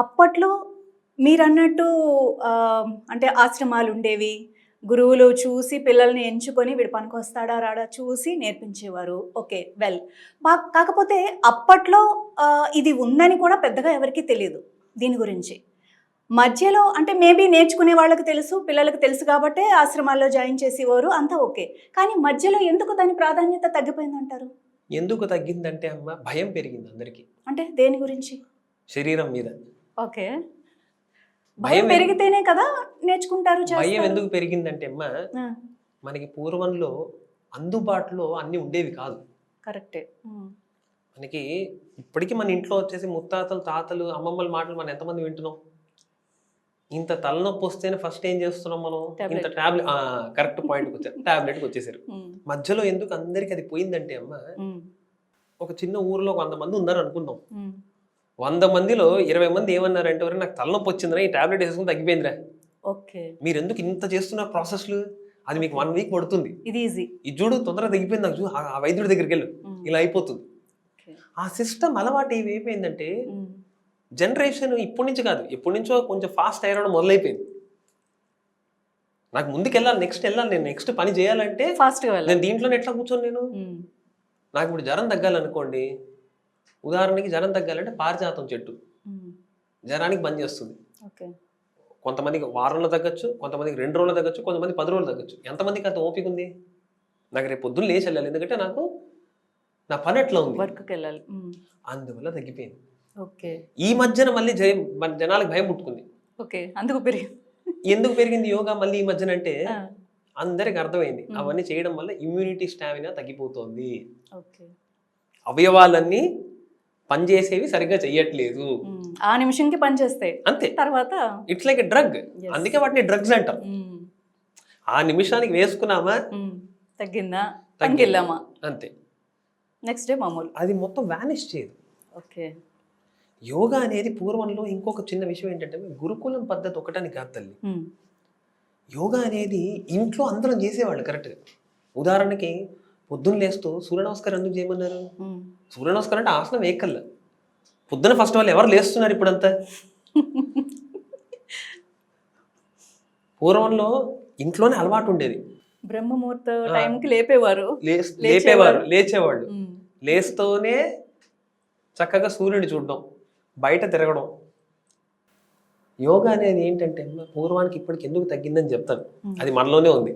అప్పట్లో మీరన్నట్టు అంటే ఆశ్రమాలుండేవి. గురువులు చూసి పిల్లల్ని ఎంచుకొని వీడు పనికొస్తాడా రాడా చూసి నేర్పించేవారు. ఓకే. వెల్. కాకపోతే అప్పట్లో ఇది ఉందని కూడా పెద్దగా ఎవరికీ తెలీదు దీని గురించి. మధ్యలో అంటే మేబీ నేర్చుకునే వాళ్ళకి తెలుసు, పిల్లలకి తెలుసు కాబట్టే ఆశ్రమాల్లో జాయిన్ చేసేవారు. అంతా ఓకే. కానీ మధ్యలో ఎందుకు దాని ప్రాధాన్యత తగ్గిపోయిందంటారు? ఎందుకు తగ్గిందంటే అమ్మ భయం పెరిగింది అందరికి. అంటే దేని గురించి? శరీరం మీద. ఓకే. భయం పెరిగితేనే కదా నేర్చుకుంటారు, భయం చేస్తారు. ఎందుకు పెరిగిందంటే అమ్మ ఆ, మనకి పూర్వంలో అందుబాటులో అన్ని ఉండేవి కాదు. కరెక్టే. మనకి ఇప్పటికీ మన ఇంట్లో వచ్చేసి ముత్తాతలు, తాతలు, అమ్మమ్మల మాటలు మనం ఎంతమంది వింటున్నాం? ఇంత తలనొప్పి వస్తేనే ఫస్ట్ ఏం చేస్తున్నాం మనం? ఇంత టాబ్లెట్. కరెక్ట్ పాయింట్కి వచ్చారు. టాబ్లెట్కి వచ్చేసారు. మధ్యలో ఎందుకు అందరికి అది పోయిందంటే అమ్మ, ఒక చిన్న ఊర్లో 100 మంది ఉన్నారు అనుకుందాం. 100 మందిలో 20 మంది ఏమన్నారంటే, ఎవరైనా నాకు తలనొప్పి వచ్చిందిరా, ఈ టాబ్లెట్ వేసుకుని తగ్గిపోయిందిరా. ఓకే. మీరు ఎందుకు ఇంత చేస్తున్న ప్రాసెస్లు? అది మీకు 1 వీక్ పడుతుంది. ఇది ఈజీ. ఇది చూడు తొందరగా తగ్గిపోయింది, నాకు చూడు, ఆ వైద్యుడి దగ్గరికి వెళ్ళు, ఇలా అయిపోతుంది. ఆ సిస్టమ్ అలవాటు ఏమైపోయిందంటే, జనరేషన్ ఇప్పటి నుంచి కాదు, ఎప్పటి నుంచో కొంచెం ఫాస్ట్ అయ్యడం మొదలైపోయింది. నాకు ముందుకు వెళ్ళాలి, నెక్స్ట్ వెళ్ళాలి, నేను నెక్స్ట్ పని చేయాలంటే ఫాస్ట్గా వెళ్ళాలి. నేను దీంట్లోనే ఎట్లా కూర్చొని నేను నాకు ఇప్పుడు జ్వరం తగ్గాలనుకోండి, ఉదాహరణకి జ్వరం తగ్గాలంటే పారిజాతం చెట్టు జ్వరానికి బంద్ చేస్తుంది. కొంతమందికి వారంలో తగ్గచ్చు, కొంతమందికి 2 రోజులు తగ్గచ్చు, కొంతమంది 10 రోజులు తగ్గచ్చు. ఎంతమందికి అంత ఓపిక ఉంది? నాకు రేపు పొద్దున్న లేచి వెళ్ళాలి, ఎందుకంటే నాకు నా పని ఎట్లా ఉంది, వర్క్కి వెళ్ళాలి. అందువల్ల తగ్గిపోయింది. ఓకే. ఈ మధ్యన మళ్ళీ మన జనాలకు భయం పుట్టుకుంది. ఓకే. అందుకు పెరిగింది. ఎందుకు పెరిగింది యోగా మళ్ళీ ఈ మధ్యన అంటే, అందరికి అర్థమైంది అవన్నీ చేయడం వల్ల ఇమ్యూనిటీ స్టామినా తగ్గిపోతుంది. అవయవాలన్నీ పనిచేసేవి సరిగ్గా చెయ్యట్లేదు. ఆ నిమిషంకి పనిచేస్తాయి, అంతే. తర్వాత ఇట్స్ లైక్ డ్రగ్. అందుకే వాటిని డ్రగ్స్ అంటారు. ఆ నిమిషానికి వేసుకున్నామా, తగ్గిందా, తగ్గిల్లామా, అంతే. నెక్స్ట్ డే మామూలు. అది మొత్తం వానిష్ చేయదు. ఓకే. యోగా అనేది పూర్వంలో ఇంకొక చిన్న విషయం ఏంటంటే, గురుకులం పద్ధతి ఒకటని కాదు తల్లి. యోగా అనేది ఇంట్లో అందరం చేసేవాళ్ళు కరెక్ట్గా. ఉదాహరణకి పొద్దున్న లేస్తూ సూర్య నమస్కారం ఎందుకు చేయమన్నారు? సూర్య నమస్కారం అంటే ఆసనం వేయకల్లా. పొద్దున ఫస్ట్ వాళ్ళు ఎవరు లేస్తున్నారు ఇప్పుడంతా? పూర్వంలో ఇంట్లోనే అలవాటు ఉండేది. బ్రహ్మముహూర్త టైంకి లేపేవారు, లేచేవాళ్ళు. లేస్తూనే చక్కగా సూర్యుని చూడడం, బయట తిరగడం. యోగా అనేది ఏంటంటే పూర్వానికి ఇప్పటికి ఎందుకు తగ్గిందని చెప్తాను. అది మనలోనే ఉంది.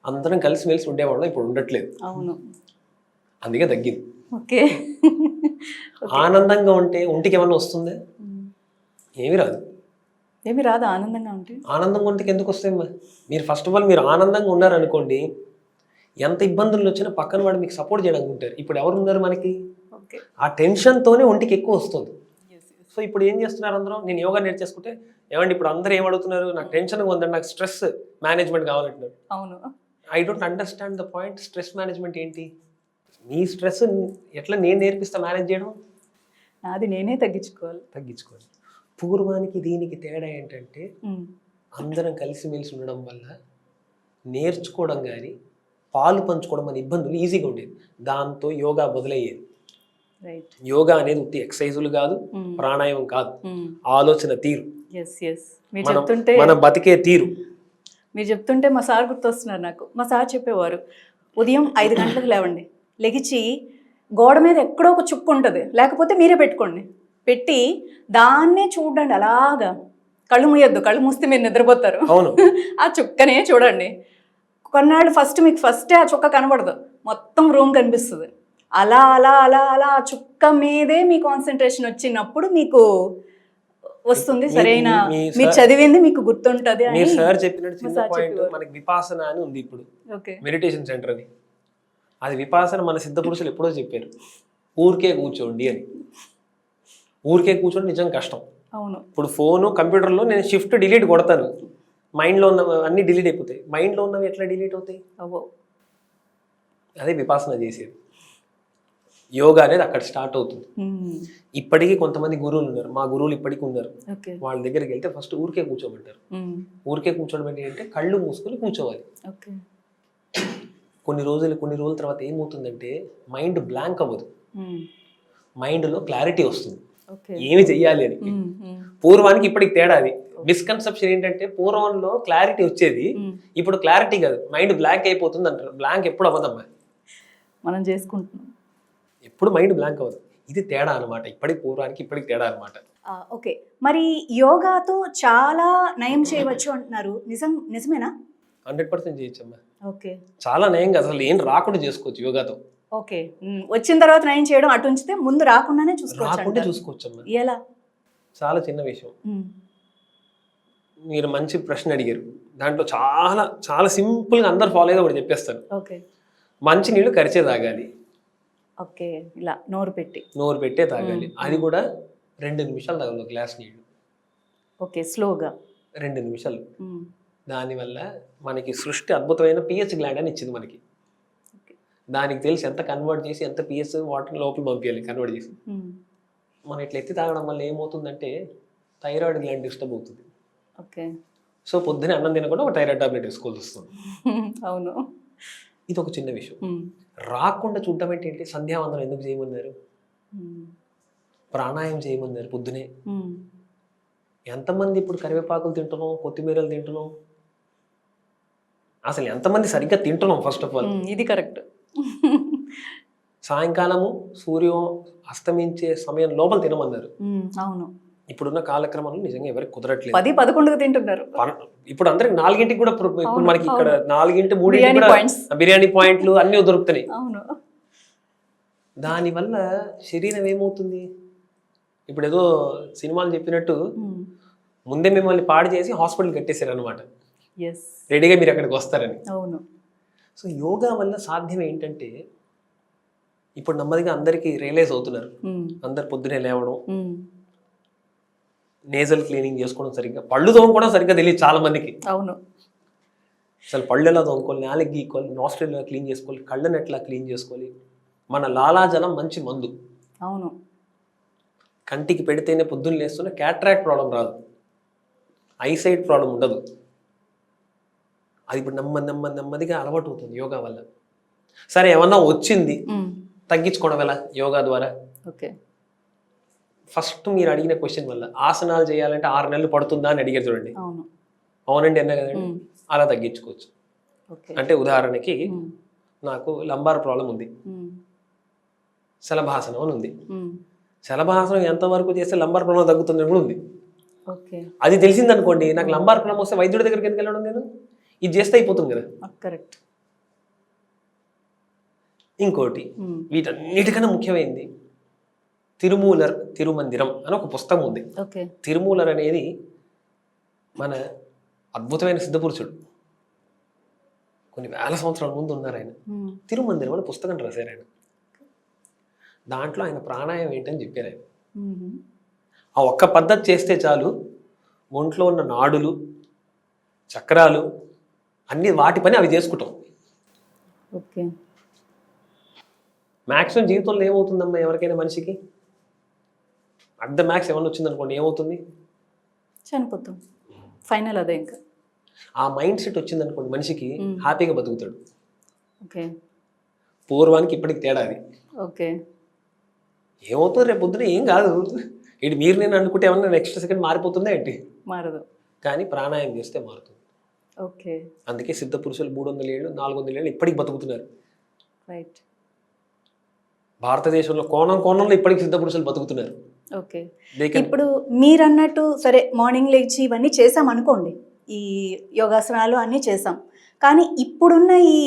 అందరం కలిసిమెలిసి ఉండేవాళ్ళం, ఇప్పుడు ఉండట్లేదు. అవును, అందుకే తగ్గింది. ఓకే. ఆనందంగా ఉంటే ఒంటికి ఏమన్నా వస్తుంది? ఏమి రాదు. ఏమి రాదు ఆనందంగా ఉంటే. ఆనందంగా ఒంటికి ఎందుకు వస్తాయమ్మా? మీరు ఫస్ట్ ఆఫ్ ఆల్ మీరు ఆనందంగా ఉన్నారనుకోండి, ఎంత ఇబ్బందులు వచ్చినా పక్కన వాడు మీకు సపోర్ట్ చేయడానికి ఉంటారు. ఇప్పుడు ఎవరు ఉన్నారు మనకి? ఆ టెన్షన్తోనే ఒంటికి ఎక్కువ వస్తుంది. సో ఇప్పుడు ఏం చేస్తున్నారు అందరూ? నేను యోగా నేర్చేసుకుంటే ఏమండి ఇప్పుడు అందరూ ఏం అడుగుతున్నారు? నాకు టెన్షన్గా ఉందండి, నాకు స్ట్రెస్ మేనేజ్మెంట్ కావాలంటున్నారు. అవును. I don't understand the point. Stress management ఏంటి? నీ స్ట్రెస్ ఎట్లా నేను నేర్పిస్తా మేనేజ్ చేయడం? అది నేనే తగ్గించుకోవాలి. పూర్వానికి దీనికి తేడా ఏంటంటే, అందరం కలిసిమెలిసి ఉండడం వల్ల నేర్చుకోవడం కానీ పాలు పంచుకోవడం అనే ఇబ్బందులు ఈజీగా ఉండేది. దాంతో యోగా మొదలయ్యేది. యోగా అనేది ఉత్తి ఎక్సర్సైజులు కాదు, ప్రాణాయామం కాదు, ఆలోచన తీరు, మనం బతికే తీరు. మీరు చెప్తుంటే మా సార్ గుర్తొస్తున్నారు నాకు. మా సార్ చెప్పేవారు, ఉదయం 5 గంటలకు లేవండి, లెగిచి గోడ మీద ఎక్కడో ఒక చుక్క ఉంటుంది, లేకపోతే మీరే పెట్టుకోండి, పెట్టి దాన్నే చూడండి, అలాగా కళ్ళు మూయొద్దు, కళ్ళు మూస్తే మీరు నిద్రపోతారు. ఆ చుక్కనే చూడండి. కొన్నాళ్ళు మీకు ఫస్టే ఆ చుక్క కనబడదు, మొత్తం రూమ్ కనిపిస్తుంది. అలా అలా అలా అలా ఆ చుక్క మీదే మీ కాన్సన్ట్రేషన్ వచ్చినప్పుడు మీకు వస్తుంది సరైన, మీరు చదివింది మీకు గుర్తుంటది అని సార్ చెప్పినట్టు. చిన్న పాయింట్, మనకి విపాసన అని ఉంది ఇప్పుడు, మెడిటేషన్ సెంటర్ అని. అది విపాసన మన సిద్ధ పురుషులు ఎప్పుడో చెప్పారు, ఊరికే కూర్చోండి అని. ఊరికే కూర్చోండి నిజంగా కష్టం. అవును. ఇప్పుడు ఫోను కంప్యూటర్లో నేను షిఫ్ట్ డిలీట్ కొడతాను, మైండ్లో ఉన్న అన్ని డిలీట్ అయిపోతాయి. మైండ్లో ఉన్నవి ఎట్లా డిలీట్ అవుతాయి? అదే విపాసన చేసేది. యోగా అనేది అక్కడ స్టార్ట్ అవుతుంది. ఇప్పటికీ కొంతమంది గురువులు ఉన్నారు, మా గురువులు ఇప్పటికీ ఉన్నారు. వాళ్ళ దగ్గరికి వెళ్తే ఫస్ట్ ఊరికే కూర్చోమంటారు. ఊరికే కూర్చోడం అంటే కళ్ళు మూసుకొని కూర్చోవాలి. కొన్ని రోజుల తర్వాత ఏమవుతుందంటే మైండ్ బ్లాంక్ అవ్వదు, మైండ్లో క్లారిటీ వస్తుంది. ఓకే. ఏమి చెయ్యాలి అని. పూర్వానికి ఇప్పటికి తేడా అది. మిస్కన్సెప్షన్ ఏంటంటే పూర్వంలో క్లారిటీ వచ్చేది, ఇప్పుడు క్లారిటీ కాదు, మైండ్ బ్లాంక్ అయిపోతుంది అంటారు. బ్లాంక్ ఎప్పుడు అవ్వదమ్మా, మనం చేసుకుంటున్నాం. ఎప్పుడు మైండ్ బ్లాంక్ అవ్వదు. ఇది తేడా అనమాట, ఇప్పటికి పూర్వానికి ఇప్పటికి తేడా అనమాట. ఓకే. మరి యోగాతో చాలా నయం చేయవచ్చు అంటున్నారు, నిజమేనా? 100% చేయొచ్చమ్మా. ఓకే. చాలా నయంగా అసలు ఏం రాకుండా చేసుకోవచ్చు యోగాతో. ఓకే. వచ్చిన తర్వాత నయం చేయడం అటు ఉంచితే ముందు రాకుండానే రాకుండా చూసుకోవచ్చమ్మా. ఎలా? చాలా చిన్న విషయం. మీరు మంచి ప్రశ్న అడిగారు. దాంట్లో చాలా చాలా సింపుల్గా అందరు ఫాలో అయ్యేది ఒకటి చెప్పేస్తాను. ఓకే. మంచి నీళ్ళు కరిచే తాగాలి. ఓకే. ఇలా నోరు పెట్టే తాగాలి. అది కూడా 2 నిమిషాలు తాగాలి గ్లాస్ నీళ్ళు. ఓకే. స్లోగా 2 నిమిషాలు. దానివల్ల మనకి సృష్టి అద్భుతమైన పిహెచ్ గ్లాండ్ అని ఇచ్చింది మనకి. దానికి తెలిసి ఎంత కన్వర్ట్ చేసి ఎంత పిహెచ్ వాటర్ లోపల పంపించాలి కన్వర్ట్ చేసి. మనం ఇట్లా ఎత్తి తాగడం వల్ల ఏమవుతుందంటే థైరాయిడ్ గ్లాండ్ డిస్టర్బ్ అవుతుంది. ఓకే. సో పొద్దున్నే అన్నం తినకుండా ఒక థైరాయిడ్ టాబ్లెట్ వేసుకోవాల్సి వస్తుంది. అవును. ఇది ఒక చిన్న విషయం. రాకుండా చూడటం ఏంటి, సంధ్యావందనం ఎందుకు చేయమన్నారు, ప్రాణాయామం చేయమన్నారు పొద్దునే. ఎంతమంది ఇప్పుడు కరివేపాకులు తింటున్నాం, కొత్తిమీరలు తింటున్నాం, అసలు ఎంతమంది సరిగ్గా తింటున్నాం? ఫస్ట్ ఆఫ్ ఆల్ ఇది కరెక్ట్. సాయంకాలము సూర్యం అస్తమించే సమయం లోపల తినమన్నారు. అవును. ఇప్పుడున్న కాలక్రమంలో నిజంగా ఎవరికి కుదరట్లేదు. 10-11 తింటున్నారు. ఇప్పుడు అందరికి 4ంటికి కూడా, ఇప్పుడు మనకి ఇక్కడ 4, 3 బిర్యానీ పాయింట్లు అన్ని దొరుకుతున్నాయి. అవును. దానివల్ల శరీరం ఏమవుతుంది, ఇప్పుడు ఏదో సినిమాలు చెప్పినట్టు ముందే మిమ్మల్ని పాడు చేసి హాస్పిటల్ కట్టేశారు అనమాట, రెడీగా మీరు అక్కడికి వస్తారని. అవును. సో యోగా వల్ల సాధ్యం ఏంటంటే ఇప్పుడు నెమ్మదిగా అందరికీ రియలైజ్ అవుతున్నారు. అందరు పొద్దునే లేవడం, నేజల్ క్లీనింగ్ చేసుకోవడం, సరిగ్గా పళ్ళు తోముకోవడం సరిగ్గా తెలియదు చాలా మందికి. అవును. అసలు పళ్ళు ఎలా తోముకోవాలి, నాలుగు గీక్కోవాలి, నాస్ట్రిల్ ఎలా క్లీన్ చేసుకోవాలి, కళ్ళని ఎట్లా క్లీన్ చేసుకోవాలి. మన లాలాజలం మంచి మందు. అవును. కంటికి పెడితేనే పొద్దున్న లేస్తున్న క్యాట్రాక్ట్ ప్రాబ్లం రాదు, ఐసైట్ ప్రాబ్లం ఉండదు. అది ఇప్పుడు నెమ్మదిగా అలవాటు అవుతుంది యోగా వల్ల. సరే ఏమన్నా వచ్చింది, తగ్గించుకోవడం ఎలా యోగా ద్వారా? ఓకే. ఫస్ట్ మీరు అడిగిన క్వశ్చన్ వల్ల ఆసనాలు చేయాలంటే 6 నెలలు పడుతుందా అని అడిగారు చూడండి. అవునండి అన్నా కదండి. అలా తగ్గించుకోవచ్చు. అంటే ఉదాహరణకి నాకు లంబార్ ప్రాబ్లం ఉంది, శలభాసనం అని ఉంది. శలభాసనం ఎంతవరకు చేస్తే లంబార్ ప్రాబ్లం తగ్గుతుంది కూడా ఉంది. అది తెలిసింది అనుకోండి, నాకు లంబార్ ప్రాబ్లం వస్తే వైద్యుడి దగ్గరికి ఎందుకు వెళ్ళడం, నేను ఇది చేస్తే అయిపోతుంది కదా. కరెక్ట్. ఇంకోటి వీటన్నిటికన్నా ముఖ్యమైనది తిరుమందిరం అని ఒక పుస్తకం ఉంది. తిరుమూలర్ అనేది మన అద్భుతమైన సిద్ధపురుషుడు, కొన్ని వేల సంవత్సరాల ముందు ఉన్నారు ఆయన. తిరుమందిరం అని పుస్తకం రాశారు ఆయన. దాంట్లో ఆయన ప్రాణాయామం ఏంటని చెప్పారు ఆయన. ఆ ఒక్క పద్ధతి చేస్తే చాలు, ఒంట్లో ఉన్న నాడులు, చక్రాలు అన్ని వాటి పని అవి చేసుకుంటాం. ఓకే. మ్యాక్సిమం జీవితంలో ఏమవుతుందమ్మా, ఎవరికైనా మనిషికి అట్ ద మ్యాక్స్ ఏమన్నా వచ్చిందనుకోండి, ఏమవుతుంది, చనిపోతాం. ఫైనల్ అదే. ఇంకా ఆ మైండ్ సెట్ వచ్చిందనుకోండి మనిషికి, హ్యాపీగా బతుకుతాడు. ఓకే. పూర్వానికి ఇప్పటికి తేడా అది. ఓకే. ఏమవుతుంది రేపు పొద్దున ఏం కాదు, ఇటు మీరు నేను అనుకుంటే ఏమన్నా నెక్స్ట్ సెకండ్ మారిపోతుందా ఏంటి? మారదు. కానీ ప్రాణాయామం చేస్తే మారుతుంది. ఓకే. అందుకే సిద్ధ పురుషులు 300 ఏళ్ళు 400 ఏళ్ళు ఇప్పటికి బతుకుతున్నారు. రైట్. భారతదేశంలో కోణంలో ఇప్పటికి సిద్ధ పురుషులు బతుకుతున్నారు. ఓకే. ఇప్పుడు మీరు అన్నట్టు సరే మార్నింగ్ లేచి ఇవన్నీ చేసాం అనుకోండి, ఈ యోగాసనాలు అన్నీ చేసాం, కానీ ఇప్పుడున్న ఈ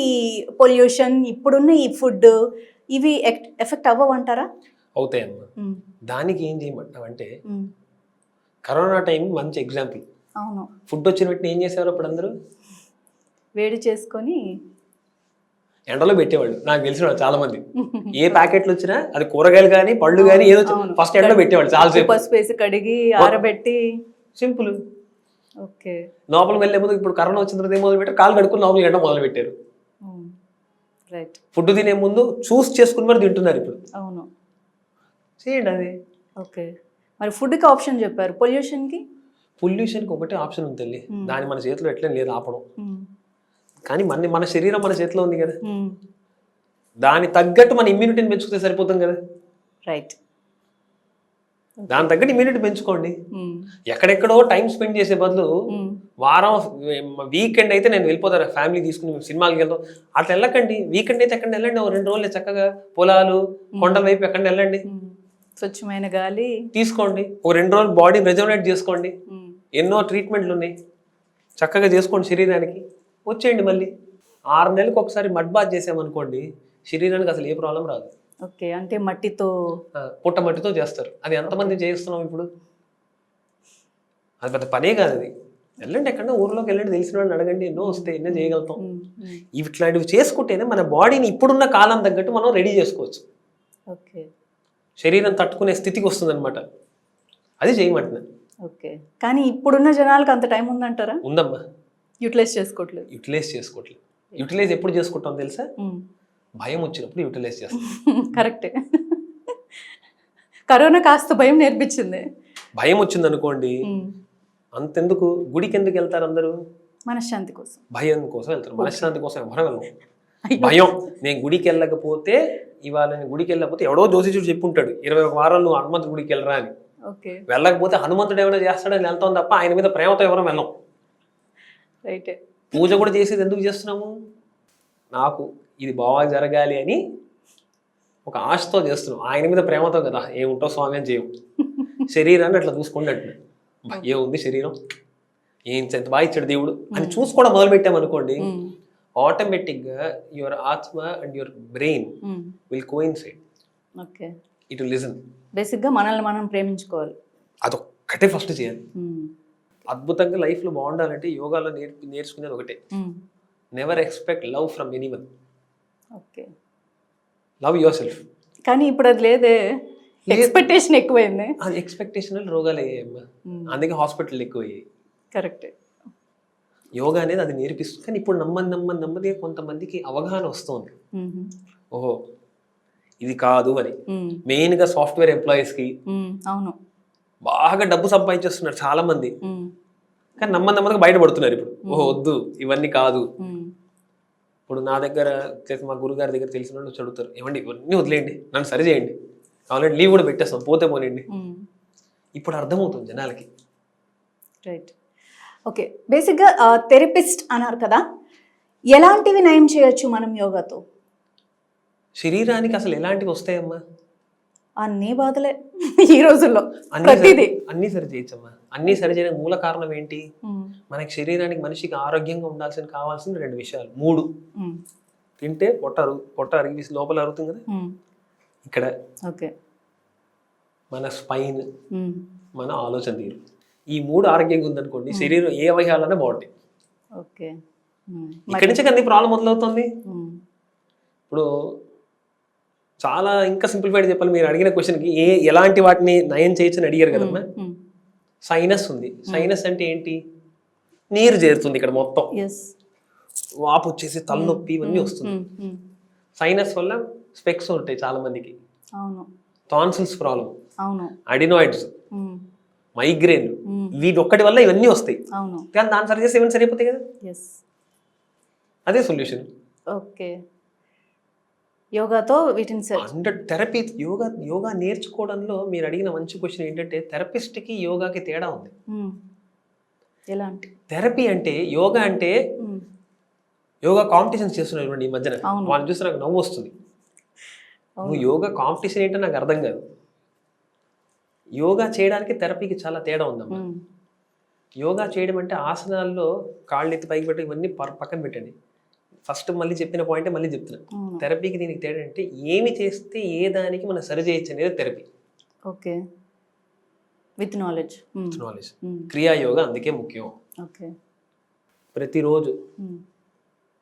పొల్యూషన్, ఇప్పుడున్న ఈ ఫుడ్, ఇవి ఎఫెక్ట్ అవ్వమంటారా? అవుతాయమ్మా. దానికి ఏం చేయమంటామంటే, కరోనా టైం మంచి ఎగ్జాంపుల్. అవును. ఫుడ్ వచ్చిన వెంటనే ఏం చేసేవారు అప్పుడు అందరూ, వేడి చేసుకొని ఎండలో పెట్టేవాళ్ళు. నాకు తెలిసిన చాలా మంది ఏ ప్యాకెట్లు వచ్చినా అది కూరగాయలు కానీ పళ్ళు కానీ ఏదో ఫస్ట్ ఎండలో పెట్టేవాళ్ళు. చాలాసేపు పసుపు వేసి కడిగి ఆరబెట్టి, సింపుల్. ఓకే. లోపలికి వెళ్ళే ముందు ఇప్పుడు కరోనా వచ్చిన తర్వాత ఏం మొదలు పెట్టారు, కాలు కడుక్కుని లోపలికి ఎండ మొదలు పెట్టారు. రైట్. ఫుడ్ తినే ముందు చూస్ చేసుకుని మరి తింటున్నారు ఇప్పుడు. అవును. చేయండి అది. ఓకే. మరి ఫుడ్కి ఆప్షన్ చెప్పారు, పొల్యూషన్కి ఒకటే ఆప్షన్ ఉంది తల్లి, దాని మన చేతిలో ఎట్లా లేదు ఆపడం. కానీ మన శరీరం మన చేతిలో ఉంది కదా, దాని తగ్గట్టు మన ఇమ్యూనిటీని పెంచుకుంటే సరిపోతుంది కదా. రైట్. దాని తగ్గట్టు ఇమ్యూనిటీ పెంచుకోండి. ఎక్కడెక్కడో టైం స్పెండ్ చేసే బదులు వారం వీకెండ్ అయితే నేను వెళ్ళిపోతాను ఫ్యామిలీ తీసుకుని సినిమాకి వెళ్తాం, అట్లా వెళ్ళకండి. వీకెండ్ అయితే ఎక్కడ వెళ్ళండి, 2 రోజులు చక్కగా పొలాలు కొండల వైపు ఎక్కడ వెళ్ళండి, స్వచ్ఛమైన గాలి తీసుకోండి. 2 రోజులు బాడీని రెజోనేట్ చేసుకోండి. ఎన్నో ట్రీట్మెంట్లు ఉన్నాయి, చక్కగా చేసుకోండి. శరీరానికి వచ్చేయండి. మళ్ళీ 6 నెలలకు ఒకసారి మడ్ బాత్ చేసామనుకోండి, శరీరానికి అసలు ఏ ప్రాబ్లం రాదు. ఓకే, అంటే మట్టితో పుట్ట మట్టితో చేస్తారు. అది ఎంతమంది చేస్తున్నాం ఇప్పుడు? అది పెద్ద పనే కాదు. అది వెళ్ళండి, ఎక్కడ ఊర్లోకి వెళ్ళండి, తెలిసిన వాళ్ళని అడగండి, ఎన్నో వస్తాయి, ఎన్నో చేయగలుగుతాం. ఇట్లాంటివి చేసుకుంటేనే మన బాడీని ఇప్పుడున్న కాలం తగ్గట్టు మనం రెడీ చేసుకోవచ్చు. ఓకే, శరీరం తట్టుకునే స్థితికి వస్తుంది అనమాట. అది చేయమంటున్నా. ఓకే, కానీ ఇప్పుడున్న జనాలకు అంత టైం ఉందంటారా? ఉందమ్మా, యూటిలైజ్ చేసుకోవట్లేదు. యూటిలైజ్ ఎప్పుడు చేసుకుంటాం తెలుసా? భయం వచ్చినప్పుడు యూటిలైజ్ చేస్తాం. కరెక్టే. కరోనా కాస్త భయం నేర్పించింది. భయం వచ్చింది అనుకోండి, అంతెందుకు గుడికి ఎందుకు వెళ్తారు అందరూ? మనశ్శాంతి కోసం. భయం కోసం వెళ్తారు, మనశ్శాంతి కోసం ఎవరు వెళ్ళరు. భయం, నేను గుడికి వెళ్ళకపోతే, ఇవాళ నేను గుడికి వెళ్ళకపోతే ఎవడో జోసిచుడు చెప్పుంటాడు 21 వారాలు నువ్వు హనుమంతుడి గుడికి వెళ్ళరా అని. వెళ్ళకపోతే హనుమంతుడు ఏమైనా చేస్తాడని వెళ్తాం తప్ప ఆయన మీద ప్రేమతో ఎవరో వెళ్ళం. రైటే. పూజ కూడా చేసేది ఎందుకు చేస్తున్నాము? నాకు ఇది బాగా జరగాలి అని ఒక ఆశతో చేస్తున్నాం, ఆయన మీద ప్రేమతో కదా. ఏముంటో స్వామి అని చేయం. శరీరాన్ని అట్లా చూసుకోండి అంటున్నాడు. ఏముంది శరీరం, ఎంత బాగా ఇచ్చాడు దేవుడు అని చూసుకోవడం మొదలు పెట్టామనుకోండి, ఆటోమేటిక్గా యువర్ ఆత్మ and your brain will coincide. Okay, it will listen. బేసిక్గా మనల్ని మనం ప్రేమించుకోవాలి, అదొక్కటే ఫస్ట్ చేయాలి. అద్భుతంగా లైఫ్లో బాగుండాలంటే యోగాలో నేర్చుకునేది ఒకటే, never expect love from anyone. Okay, love your self. కానీ ఇప్పుడు అది లేదే, ఎక్స్పెక్టేషన్ ఎక్కువైంది. అది ఎక్స్పెక్టేషన్ రోగాలు అయ్యాయమ్మా, అందుకే హాస్పిటల్ ఎక్కువయ్యాయి. కరెక్ట్. యోగా అనేది అది నేర్పిస్తుంది. కానీ ఇప్పుడు నెమ్మదిగా కొంతమందికి అవగాహన వస్తుంది, ఓహో ఇది కాదు అని. మెయిన్గా సాఫ్ట్వేర్ ఎంప్లాయీస్కి అవును, బాగా డబ్బు సంపాదించేస్తున్నారు చాలా మంది, కానీ నెమ్మదిగా బయటపడుతున్నారు ఇప్పుడు. ఓహో వద్దు, ఇవన్నీ కాదు. ఇప్పుడు నా దగ్గర మా గురుగారి దగ్గర తెలిసిన వాళ్ళు చదువుతారు, ఏమండి ఇవన్నీ వదిలేయండి, నన్ను సరి చేయండి, కావాలంటే లీవ్ కూడా పెట్టేస్తాం, పోతే పోనండి. ఇప్పుడు అర్థమవుతుంది జనాలకి. రైట్. ఓకే, బేసిక్గా థెరపిస్ట్ అన్నారు కదా, ఎలాంటివి నయం చేయొచ్చు మనం యోగాతో? శరీరానికి అసలు ఎలాంటివి వస్తాయమ్మా? అన్నీ బాధలే ఈ రోజుల్లో, ప్రతిదీ. అన్నీ సరి చేయొచ్చమ్మా. అన్నీ సరి చేయడానికి మూల కారణం ఏంటి? మనకి శరీరానికి, మనిషికి ఆరోగ్యంగా కావాల్సిన 2 విషయాలు, 3. తింటే పొట్ట అరిగి లోపల అరుగుతుంది కదా, ఇక్కడ ఓకే, మన స్పైన్, మన ఆలోచన తీరు, ఈ 3 ఆరోగ్యంగా ఉందనుకోండి, శరీరం ఏ అవయవాలన్నా బాగుంటాయి. ఓకే, ఇక్కడి నుంచి అన్ని ప్రాబ్లం మొదలవుతుంది. ఇప్పుడు చాలా ఇంకా సింప్లిఫైడ్ చెప్పాలి, మీరు అడిగిన క్వశ్చన్కి ఎలాంటి వాటిని నయం చేయొచ్చు అని అడిగారు కదమ్మా. సైనస్ ఉంది. సైనస్ అంటే ఏంటి? నీరు చేరుతుంది ఇక్కడ మొత్తం, వాపు వచ్చేసి తలనొప్పి ఇవన్నీ వస్తుంది. సైనస్ వల్ల స్పెక్స్ ఉంటాయి చాలా మందికి, టాన్సిల్స్ ప్రాబ్లం, అడినాయిడ్స్, మైగ్రేన్, వీటి ఒక్కటి వల్ల ఇవన్నీ వస్తాయి. కానీ దాన్ని సరి చేస్తే ఇవన్నీ సరిపోతాయి కదా, అదే సొల్యూషన్. ఓకే, యోగాతో వీటిని అంటే థెరపీ, యోగా నేర్చుకోవడంలో మీరు అడిగిన మంచి క్వశ్చన్ ఏంటంటే, థెరపిస్ట్కి యోగాకి తేడా ఉంది. ఎలాంటి? థెరపీ అంటే, యోగా అంటే, యోగా కాంపిటీషన్స్ చేస్తున్నారు ఈ మధ్యన, వాళ్ళు చూస్తే నాకు నవ్వు వస్తుంది. నువ్వు యోగా కాంపిటీషన్ ఏంటో నాకు అర్థం కాదు. యోగా చేయడానికి థెరపీకి చాలా తేడా ఉందమ్మా. యోగా చేయడం అంటే ఆసనాల్లో కాళ్ళు ఎత్తి పైకి పెట్టి ఇవన్నీ పక్కన పెట్టండి. ఫస్ట్ మళ్ళీ చెప్పిన పాయింటే మళ్ళీ చెప్తున్నా, థెరపీకి దీనికి తేడా అంటే ఏమి చేస్తే ఏ దానికి మనం సరి చేయొచ్చు అనేది therapy. Okay, with knowledge. Kriya Yoga అందుకే ముఖ్యం. ఓకే, ప్రతిరోజు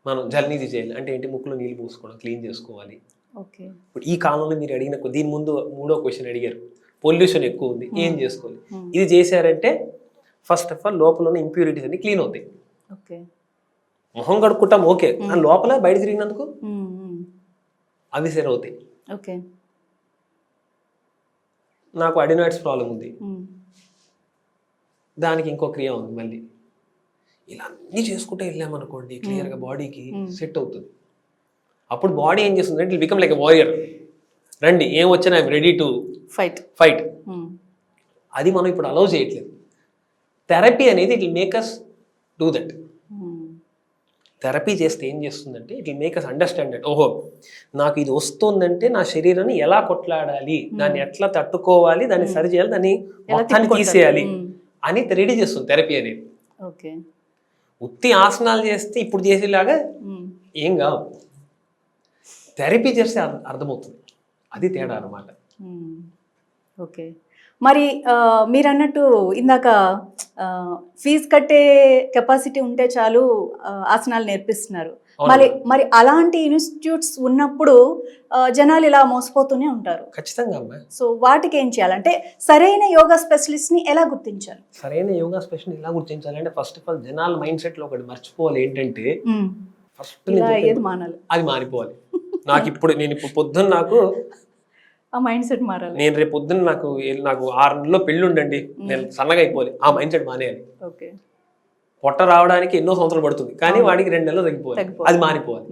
మనం జల్నీది చేయాలి. అంటే ఏంటి? ముక్కులో నీళ్ళు పోసుకోవడం, క్లీన్ చేసుకోవాలి. ఓకే, ఇప్పుడు ఈ కాలంలో మీరు అడిగిన దీని ముందు 3వ క్వశ్చన్ అడిగారు, పొల్యూషన్ ఎక్కువ ఉంది, ఏం చేసుకోవాలి? ఇది చేశారంటే ఫస్ట్ ఆఫ్ ఆల్ లోపల ఉన్న ఇంప్యూరిటీస్ అన్ని క్లీన్ అవుతాయి. ఓకే, మొహం కడుక్కుంటాం ఓకే, కానీ లోపల బయట తిరిగినందుకు అవి సరి అవుతాయి. ఓకే, నాకు అడినాయిడ్స్ ప్రాబ్లం ఉంది, దానికి ఇంకో క్రియ ఉంది. మళ్ళీ ఇలా అన్నీ చేసుకుంటే వెళ్ళామనుకోండి, క్లియర్గా బాడీకి సెట్ అవుతుంది. అప్పుడు బాడీ ఏం చేస్తుంది అంటే, బికమ్ లైక్ ఎ వారియర్. రండి, ఏం వచ్చినా ఐఎమ్ రెడీ టు ఫైట్. అది మనం ఇప్పుడు అలౌ చేయట్లేదు. థెరపీ అనేది it will make us do that. Therapy చేస్తే ఏం చేస్తుందంటే it will make us understand that ఓహో నాకు ఇది వస్తుందంటే నా శరీరాన్ని ఎలా కొట్లాడాలి, దాన్ని ఎట్లా తట్టుకోవాలి, దాన్ని సరి చేయాలి, దాన్ని మొత్తాన్ని తీసేయాలి అని రెడీ చేస్తుంది థెరపీ అనేది. ఓకే, ఉత్తి ఆసనాలు చేస్తే ఇప్పుడు చేసేలాగా ఏం కావు. థెరపీ చేస్తే అర్థమవుతుంది. అది తేడా అన్నమాట. ఓకే, మరి మీరు అన్నట్టు ఇందాక ఫీజు కట్టే కెపాసిటీ ఉంటే చాలు ఆసనాలు నేర్పిస్తున్నారు. మరి అలాంటి ఇన్స్టిట్యూట్స్ ఉన్నప్పుడు జనాలు ఇలా మోసపోతూనే ఉంటారు. ఖచ్చితంగా అమ్మా. సో వాటికి ఏం చేయాలంటే సరైన యోగా స్పెషలిస్ట్ ని ఎలా గుర్తించాలి? సరైన యోగా స్పెషలిస్ట్ ఎలా గుర్తించాలి అంటే ఫస్ట్ ఆఫ్ ఆల్ జనాల మైండ్ సెట్ లో ఒకటి మర్చిపోవాలి. ఏంటంటే ఫస్ట్ మానాలి, అది మారిపోవాలి. నేను ఇప్పుడు పొద్దున్న నాకు ఆ మైండ్ సెట్ మారాలి. నేను రేపు పొద్దున్న నాకు 6 నెలల్లో పెళ్లి ఉండండి, నేను సన్నగా అయిపోవాలి, ఆ మైండ్ సెట్ మానేయాలి. ఓకే, పొట్ట రావడానికి ఎన్నో సంవత్సరాలు పడుతుంది, కానీ వాడికి 2 నెలలు తగ్గిపోవాలి, అది మారిపోవాలి.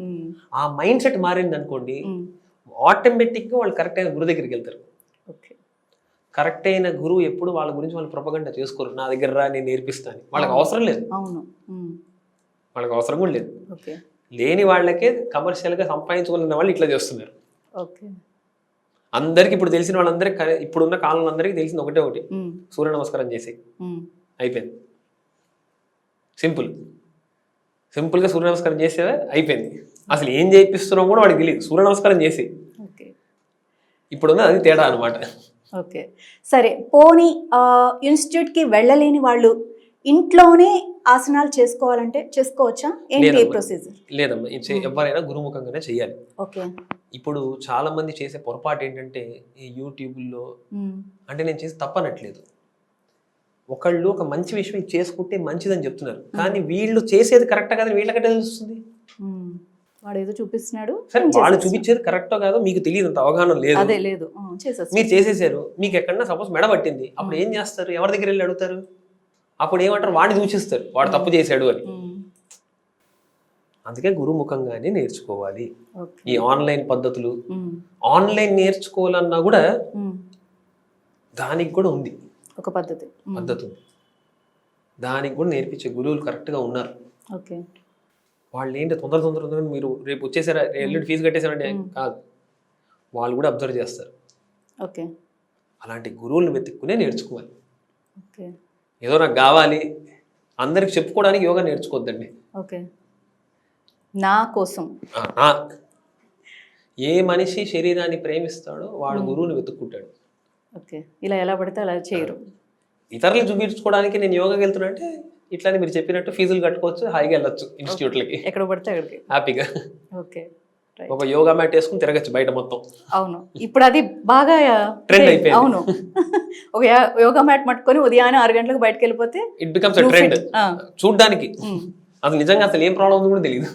ఆ మైండ్ సెట్ మారింది అనుకోండి, ఆటోమేటిక్గా వాళ్ళు కరెక్ట్ అయిన గురువు దగ్గరికి వెళ్తారు. కరెక్ట్ అయిన గురువు ఎప్పుడు వాళ్ళ గురించి వాళ్ళు ప్రొపగండా చేసుకోరు. నా దగ్గర రా, నేను నేర్పిస్తాను. వాళ్ళకి అవసరం లేదు. వాళ్ళకి అవసరం కూడా లేదు. లేని వాళ్ళకే కమర్షియల్గా సంపాదించుకున్న వాళ్ళు ఇట్లా చేస్తున్నారు. అందరికి ఇప్పుడు తెలిసిన వాళ్ళందరికీ, ఇప్పుడున్న కాలంలో అందరికీ తెలిసింది ఒకటి, సూర్య నమస్కారం చేసి అయిపోయింది. సింపుల్గా సూర్య నమస్కారం చేసేవే అయిపోయింది. అసలు ఏం చేయిస్తున్నాం కూడా వాడికి తెలియదు, సూర్య నమస్కారం చేసి. ఇప్పుడున్న అది తేడా అనమాట. ఓకే, సరే, పోనీ ఇన్స్టిట్యూట్కి వెళ్ళలేని వాళ్ళు ఇంట్లోనే ఆసనాలు చేసుకోవాలంటే చేసుకోవచ్చా? ఏంటి ప్రొసీజర్? లేదమ్మా, ఎవరైనా గురుముఖంగానే చెయ్యాలి. ఓకే, ఇప్పుడు చాలా మంది చేసే పొరపాటు ఏంటంటే ఈ యూట్యూబ్లో, అంటే నేను చేసి తప్పనట్లేదు, ఒకళ్ళు ఒక మంచి విషయం ఇది చేసుకుంటే మంచిదని చెప్తున్నారు, కానీ వీళ్ళు చేసేది కరెక్టా కాదని వీళ్ళకంటే తెలుస్తుంది. వాడు ఏదో చూపిస్తున్నాడు, సరే వాళ్ళు చూపించేది కరెక్టో కాదో మీకు తెలియదు, అంత అవగాహన లేదు. మీరు చేసేసారు, మీకు ఎక్కడన్నా సపోజ్ మెడ పట్టింది, అప్పుడు ఏం చేస్తారు? ఎవరి దగ్గర వెళ్ళి అడుగుతారు? అప్పుడు ఏమంటారు? వాడిని సూచిస్తారు, వాడు తప్పు చేశాడు అని. అందుకే గురుముఖంగానే నేర్చుకోవాలి. ఈ ఆన్లైన్ పద్ధతులు, ఆన్లైన్ నేర్చుకోవాలన్నా కూడా దానికి కూడా ఉంది ఒక పద్ధతి ఉంది. దానికి కూడా నేర్పించే గురువులు కరెక్ట్గా ఉన్నారు. వాళ్ళు ఏంటి తొందర మీరు రేపు వచ్చేసారా, ఎల్లుండి ఫీజు కట్టేసారంటే కాదు, వాళ్ళు కూడా అబ్జర్వ్ చేస్తారు. అలాంటి గురువులను వెతుక్కునే నేర్చుకోవాలి. ఏదో నాకు కావాలి అందరికి చెప్పుకోవడానికి యోగా నేర్చుకోవద్దండి. నా కోసం ఏ మనిషి శరీరాన్ని ప్రేమిస్తాడో వాడు గురువుని వెతుక్కుంటాడు. ఇలా ఎలా పడితే అలా చేయరు. ఇతరులు చూపించుకోవడానికి నేను యోగాకి వెళ్తున్నా అంటే ఇట్లానే మీరు చెప్పినట్టు ఫీజులు కట్టుకోవచ్చు, హాయిగా వెళ్ళొచ్చు ఇన్స్టిట్యూట్లకి, ఎక్కడ పడితే అక్కడికి హ్యాపీగా. ఒక యోగా మ్యాట్ వేసుకుని తిరగచ్చు బయట మొత్తం. అవును, ఇప్పుడు అది బాగా ట్రెండ్ అయిపోయింది. అవును, ఒక యోగా మ్యాట్ పట్టుకొని ఉదయాన్నే 6 గంటలకు బయటకు వెళ్ళిపోతే ఇట్ బికమ్స్ ట్రెండ్. చూడ్డానికి అసలు నిజంగా అసలు ఏం ప్రాబ్లం ఉందో కూడా తెలియదు.